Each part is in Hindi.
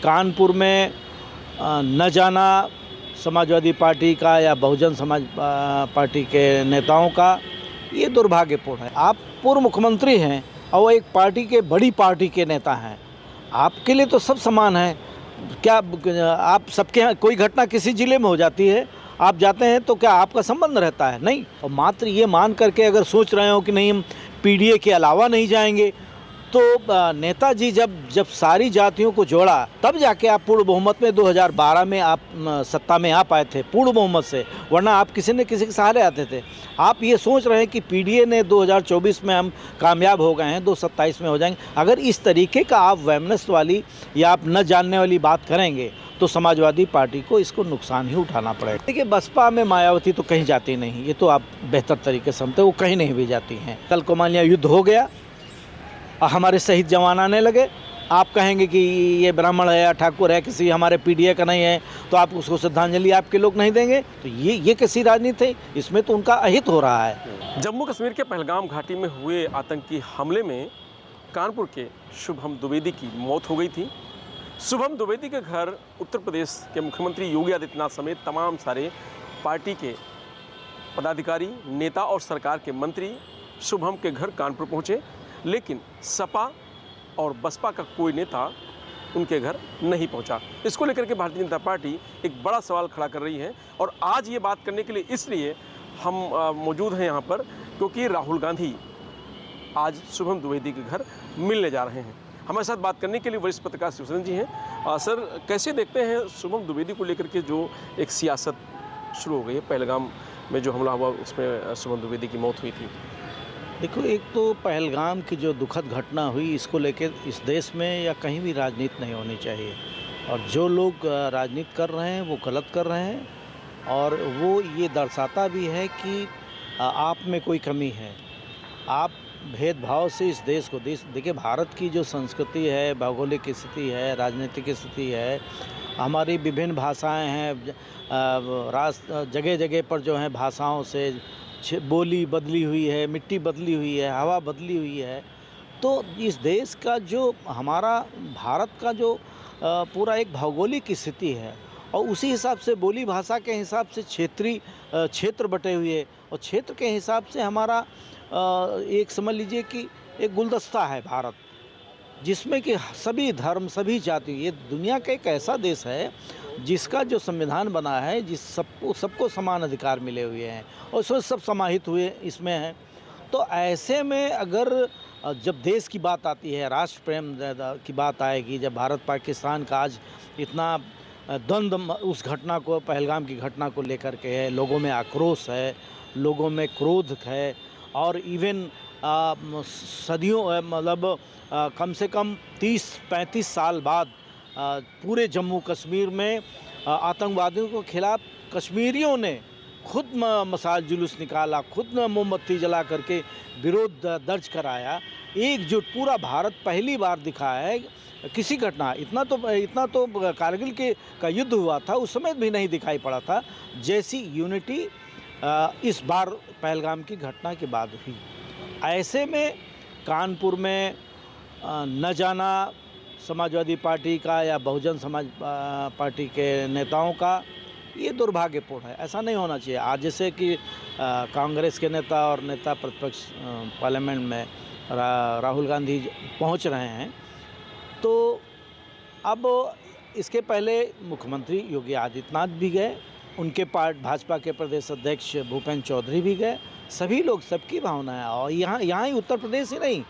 कानपुर में न जाना समाजवादी पार्टी का या बहुजन समाज पार्टी के नेताओं का, ये दुर्भाग्यपूर्ण है। आप पूर्व मुख्यमंत्री हैं और वो एक पार्टी के बड़ी पार्टी के नेता हैं, आपके लिए तो सब समान हैं। क्या आप सबके यहाँ कोई घटना किसी ज़िले में हो जाती है, आप जाते हैं तो क्या आपका संबंध रहता है? नहीं। और मात्र ये मान करके अगर सोच रहे हो कि नहीं हम पीडीए के अलावा नहीं जाएंगे, तो नेताजी जब सारी जातियों को जोड़ा तब जाके आप पूर्ण बहुमत में 2012 में आप सत्ता में आ पाए थे, पूर्ण बहुमत से, वरना आप किसी न किसी के सहारे आते थे। आप ये सोच रहे हैं कि पीडीए ने 2024 में हम कामयाब हो गए हैं, 2027 में हो जाएंगे। अगर इस तरीके का आप वैमनस्य वाली या आप न जानने वाली बात करेंगे तो समाजवादी पार्टी को इसको नुकसान ही उठाना पड़ेगा। देखिए, बसपा में मायावती तो कहीं जाती नहीं, ये तो आप बेहतर तरीके से समझते, वो कहीं नहीं भी जाती हैं। कल को मान लिया युद्ध हो गया, हमारे शहीद जवान आने लगे, आप कहेंगे कि ये ब्राह्मण है या ठाकुर है, किसी हमारे पीडीए का नहीं है, तो आप उसको श्रद्धांजलि आपके लोग नहीं देंगे? तो ये कैसी राजनीति है? इसमें तो उनका अहित हो रहा है। जम्मू कश्मीर के पहलगाम घाटी में हुए आतंकी हमले में कानपुर के शुभम द्विवेदी की मौत हो गई थी। शुभम द्विवेदी के घर उत्तर प्रदेश के मुख्यमंत्री योगी आदित्यनाथ समेत तमाम सारे पार्टी के पदाधिकारी, नेता और सरकार के मंत्री शुभम के घर कानपुर पहुँचे, लेकिन सपा और बसपा का कोई नेता उनके घर नहीं पहुंचा। इसको लेकर के भारतीय जनता पार्टी एक बड़ा सवाल खड़ा कर रही है और आज ये बात करने के लिए इसलिए हम मौजूद हैं यहाँ पर क्योंकि राहुल गांधी आज शुभम द्विवेदी के घर मिलने जा रहे हैं। हमारे साथ बात करने के लिए वरिष्ठ पत्रकार शिवसेना जी हैं। सर, कैसे देखते हैं शुभम द्विवेदी को लेकर के जो एक सियासत शुरू हो गई है? पहलगाम में जो हमला हुआ उसमें शुभम द्विवेदी की मौत हुई थी। देखो, एक तो पहलगाम की जो दुखद घटना हुई, इसको लेकर इस देश में या कहीं भी राजनीति नहीं होनी चाहिए। और जो लोग राजनीति कर रहे हैं वो गलत कर रहे हैं, और वो ये दर्शाता भी है कि आप में कोई कमी है। आप भेदभाव से इस देश को देखिए, भारत की जो संस्कृति है, भौगोलिक स्थिति है, राजनीतिक स्थिति है, हमारी विभिन्न भाषाएं हैं, जगह जगह पर जो है भाषाओं से बोली बदली हुई है, मिट्टी बदली हुई है, हवा बदली हुई है। तो इस देश का जो हमारा भारत का जो पूरा एक भौगोलिक स्थिति है, और उसी हिसाब से बोली भाषा के हिसाब से क्षेत्रीय क्षेत्र बटे हुए, और क्षेत्र के हिसाब से हमारा एक समझ लीजिए कि एक गुलदस्ता है भारत, जिसमें कि सभी धर्म, सभी जाति, ये दुनिया का एक ऐसा देश है जिसका जो संविधान बना है, जिस सबको समान अधिकार मिले हुए हैं और उसमें सब समाहित हुए इसमें हैं। तो ऐसे में अगर जब देश की बात आती है, राष्ट्र प्रेम की बात आएगी, जब भारत पाकिस्तान का आज इतना द्वंद्व उस घटना को, पहलगाम की घटना को लेकर के है, लोगों में आक्रोश है, लोगों में क्रोध है, और इवन सदियों मतलब कम से कम 30-35 साल बाद पूरे जम्मू कश्मीर में आतंकवादियों के खिलाफ कश्मीरियों ने खुद मशाल जुलूस निकाला, खुद मोमबत्ती जला करके विरोध दर्ज कराया। एकजुट पूरा भारत पहली बार दिखा है किसी घटना, इतना तो कारगिल का युद्ध हुआ था, उस समय भी नहीं दिखाई पड़ा था जैसी यूनिटी इस बार पहलगाम की घटना के बाद हुई। ऐसे में कानपुर में न जाना समाजवादी पार्टी का या बहुजन समाज पार्टी के नेताओं का, ये दुर्भाग्यपूर्ण है। ऐसा नहीं होना चाहिए। आज जैसे कि कांग्रेस के नेता और नेता प्रतिपक्ष पार्लियामेंट में राहुल गांधी पहुंच रहे हैं, तो अब इसके पहले मुख्यमंत्री योगी आदित्यनाथ भी गए, उनके भाजपा के प्रदेश अध्यक्ष भूपेंद्र चौधरी भी गए। सभी लोग, सबकी भावना है। और यहाँ ही उत्तर प्रदेश ही नहीं,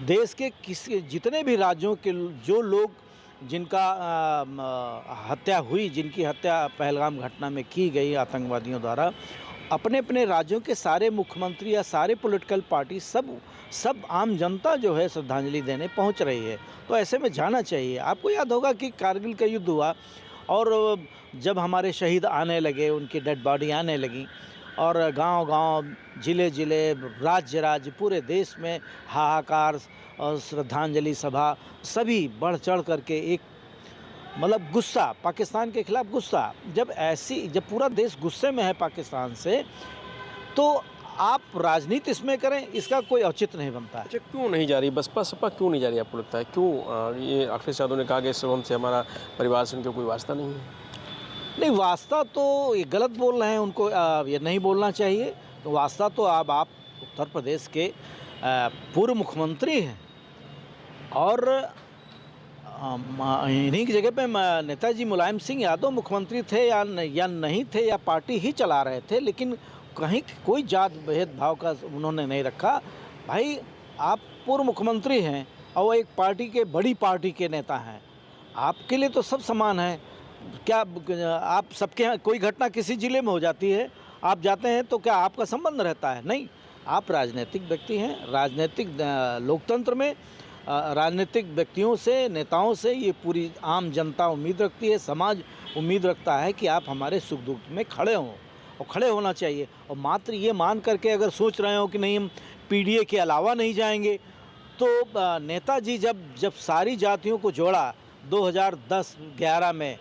देश के जितने भी राज्यों के जो लोग जिनका हत्या हुई, जिनकी हत्या पहलगाम घटना में की गई आतंकवादियों द्वारा, अपने अपने राज्यों के सारे मुख्यमंत्री या सारे पॉलिटिकल पार्टी, सब आम जनता जो है श्रद्धांजलि देने पहुंच रही है। तो ऐसे में जाना चाहिए। आपको याद होगा कि कारगिल का युद्ध हुआ और जब हमारे शहीद आने लगे, उनकी डेड बॉडी आने लगी, और गांव-गांव, जिले-जिले, राज्य पूरे देश में हाहाकार और श्रद्धांजलि सभा, सभी बढ़ चढ़ करके एक मतलब गुस्सा, पाकिस्तान के खिलाफ गुस्सा। जब पूरा देश गुस्से में है पाकिस्तान से, तो आप राजनीति इसमें करें, इसका कोई औचित्य नहीं बनता है। अच्छा, क्यों नहीं जा रही बसपा सपा, क्यों नहीं जा रही आपको लगता है? क्यों ये अखिलेश यादव ने कहा कि शुभम से हमारा परिवार से उनका कोई वास्ता नहीं है? नहीं, वास्ता तो ये गलत बोल रहे हैं, उनको ये नहीं बोलना चाहिए। तो वास्ता तो अब आप उत्तर प्रदेश के पूर्व मुख्यमंत्री हैं और इन्हीं की जगह पे नेताजी मुलायम सिंह यादव मुख्यमंत्री थे या नहीं थे, या पार्टी ही चला रहे थे, लेकिन कहीं कोई जात भेदभाव का उन्होंने नहीं रखा। भाई, आप पूर्व मुख्यमंत्री हैं और वो एक पार्टी के, बड़ी पार्टी के नेता हैं, आपके लिए तो सब समान है। क्या आप सबके यहाँ कोई घटना किसी ज़िले में हो जाती है, आप जाते हैं तो क्या आपका संबंध रहता है? नहीं, आप राजनीतिक व्यक्ति हैं। राजनीतिक लोकतंत्र में राजनीतिक व्यक्तियों से, नेताओं से ये पूरी आम जनता उम्मीद रखती है, समाज उम्मीद रखता है कि आप हमारे सुख दुख में खड़े हों, और खड़े होना चाहिए। और मात्र ये मान करके अगर सोच रहे हो कि नहीं हम पीडीए के अलावा नहीं जाएंगे, तो नेताजी जब सारी जातियों को जोड़ा 2010-11 में,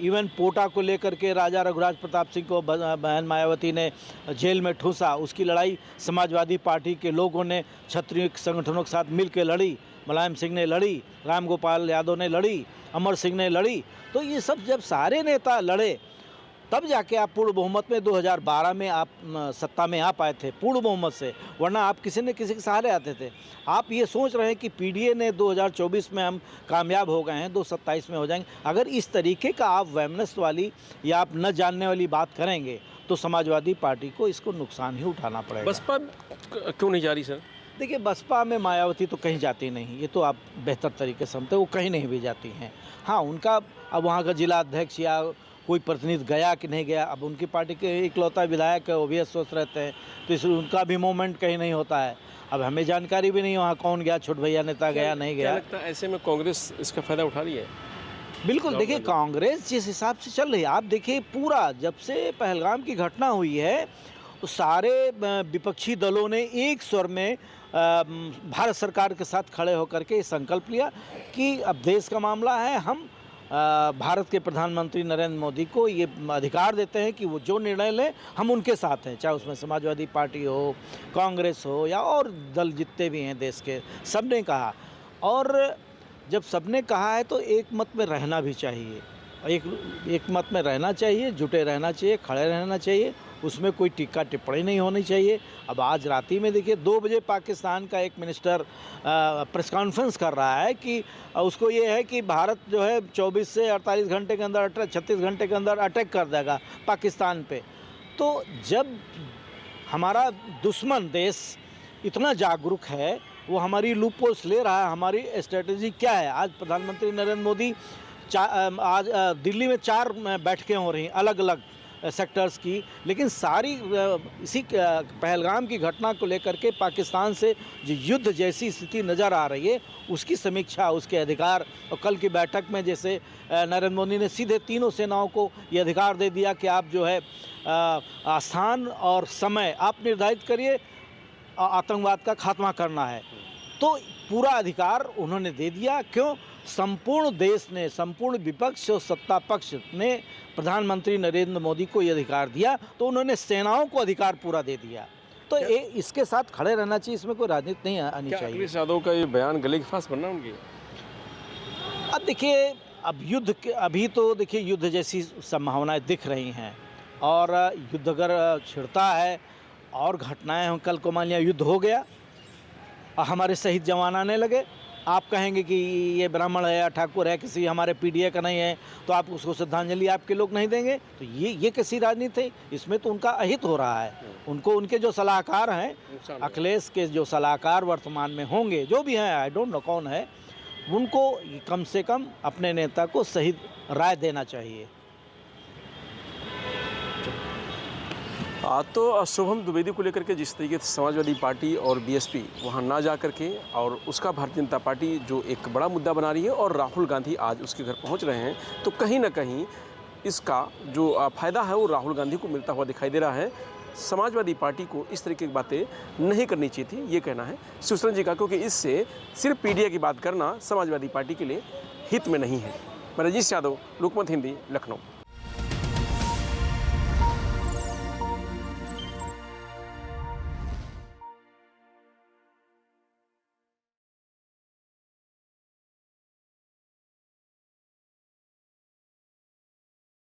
इवन पोटा को लेकर के राजा रघुराज प्रताप सिंह को बहन मायावती ने जेल में ठूंसा, उसकी लड़ाई समाजवादी पार्टी के लोगों ने क्षत्रिय संगठनों के साथ मिल के लड़ी। मुलायम सिंह ने लड़ी, राम गोपाल यादव ने लड़ी, अमर सिंह ने लड़ी। तो ये सब जब सारे नेता लड़े, तब जाके आप पूर्ण बहुमत में 2012 में आप सत्ता में आ पाए थे, पूर्ण बहुमत से, वरना आप किसी न किसी के सहारे आते थे। आप ये सोच रहे हैं कि पीडीए ने 2024 में हम कामयाब हो गए हैं, 2027 में हो जाएंगे। अगर इस तरीके का आप वैमनस्य वाली या आप न जानने वाली बात करेंगे तो समाजवादी पार्टी को इसको नुकसान ही उठाना पड़ेगा। बसपा क्यों नहीं जा रही सर? देखिए, बसपा में मायावती तो कहीं जाती नहीं, ये तो आप बेहतर तरीके से समझते, वो कहीं नहीं भी जाती हैं। हाँ, उनका अब वहाँ का जिला अध्यक्ष या कोई प्रतिनिधि गया कि नहीं गया, अब उनकी पार्टी के इकलौता विधायक है, वो भी अस्वस्थ रहते हैं, तो इसलिए उनका भी मूवमेंट कहीं नहीं होता है। अब हमें जानकारी भी नहीं वहाँ कौन गया, छोट भैया नेता गया नहीं गया। क्या लगता है ऐसे में कांग्रेस इसका फ़ायदा उठा रही है? बिल्कुल, देखिए कांग्रेस जिस हिसाब से चल रही है, आप देखिए पूरा जब से पहलगाम की घटना हुई है, सारे विपक्षी दलों ने एक स्वर में भारत सरकार के साथ खड़े होकर के संकल्प लिया कि अब देश का मामला है, हम भारत के प्रधानमंत्री नरेंद्र मोदी को ये अधिकार देते हैं कि वो जो निर्णय लें हम उनके साथ हैं, चाहे उसमें समाजवादी पार्टी हो, कांग्रेस हो या और दल जितने भी हैं देश के, सबने कहा। और जब सबने कहा है तो एक मत में रहना भी चाहिए, एक मत में रहना चाहिए, जुटे रहना चाहिए, खड़े रहना चाहिए, उसमें कोई टीका टिप्पणी नहीं होनी चाहिए। अब आज राती में देखिए 2 बजे पाकिस्तान का एक मिनिस्टर प्रेस कॉन्फ्रेंस कर रहा है कि उसको ये है कि भारत जो है 24 से 48 घंटे के अंदर 36 घंटे के अंदर अटैक कर देगा पाकिस्तान पे। तो जब हमारा दुश्मन देश इतना जागरूक है, वो हमारी लूपहोल्स ले रहा है, हमारी स्ट्रेटजी क्या है। आज प्रधानमंत्री नरेंद्र मोदी आज दिल्ली में 4 बैठकें हो रही हैं अलग अलग सेक्टर्स की, लेकिन सारी इसी पहलगाम की घटना को लेकर के पाकिस्तान से जो युद्ध जैसी स्थिति नज़र आ रही है, उसकी समीक्षा, उसके अधिकार। और कल की बैठक में जैसे नरेंद्र मोदी ने सीधे तीनों सेनाओं को ये अधिकार दे दिया कि आप जो है स्थान और समय आप निर्धारित करिए, आतंकवाद का खात्मा करना है। तो पूरा अधिकार उन्होंने दे दिया। क्यों? संपूर्ण देश ने, संपूर्ण विपक्ष और सत्ता पक्ष ने प्रधानमंत्री नरेंद्र मोदी को ये अधिकार दिया, तो उन्होंने सेनाओं को अधिकार पूरा दे दिया। तो इसके साथ खड़े रहना चाहिए, इसमें कोई राजनीति नहीं आनी चाहिए। अखिलेश यादव का ये बयान गले की फांस बनना उनकी? अब देखिए, अब अभी तो देखिए युद्ध जैसी संभावनाएं दिख रही हैं, और युद्ध अगर छिड़ता है और घटनाएं हों, कल को मान लिया युद्ध हो गया और हमारे शहीद जवान आने लगे, आप कहेंगे कि ये ब्राह्मण है या ठाकुर है, किसी हमारे पीडीए का नहीं है, तो आप उसको श्रद्धांजलि आपके लोग नहीं देंगे, तो ये कैसी राजनीति है? इसमें तो उनका अहित हो रहा है। उनको उनके जो सलाहकार हैं, अखिलेश के जो सलाहकार वर्तमान में होंगे, जो भी हैं, आई डोंट नो कौन है, उनको कम से कम अपने नेता को सही राय देना चाहिए। तो शुभम द्विवेदी को लेकर के जिस तरीके से समाजवादी पार्टी और बीएसपी वहां ना जा करके, और उसका भारतीय जनता पार्टी जो एक बड़ा मुद्दा बना रही है, और राहुल गांधी आज उसके घर पहुंच रहे हैं, तो कहीं ना कहीं इसका जो फ़ायदा है वो राहुल गांधी को मिलता हुआ दिखाई दे रहा है। समाजवादी पार्टी को इस तरीके की बातें नहीं करनी चाहिए थी, ये कहना है शिवशरण जी का, क्योंकि इससे सिर्फ पीडीए की बात करना समाजवादी पार्टी के लिए हित में नहीं है। मैं रजीश यादव, लोकमत हिंदी, लखनऊ।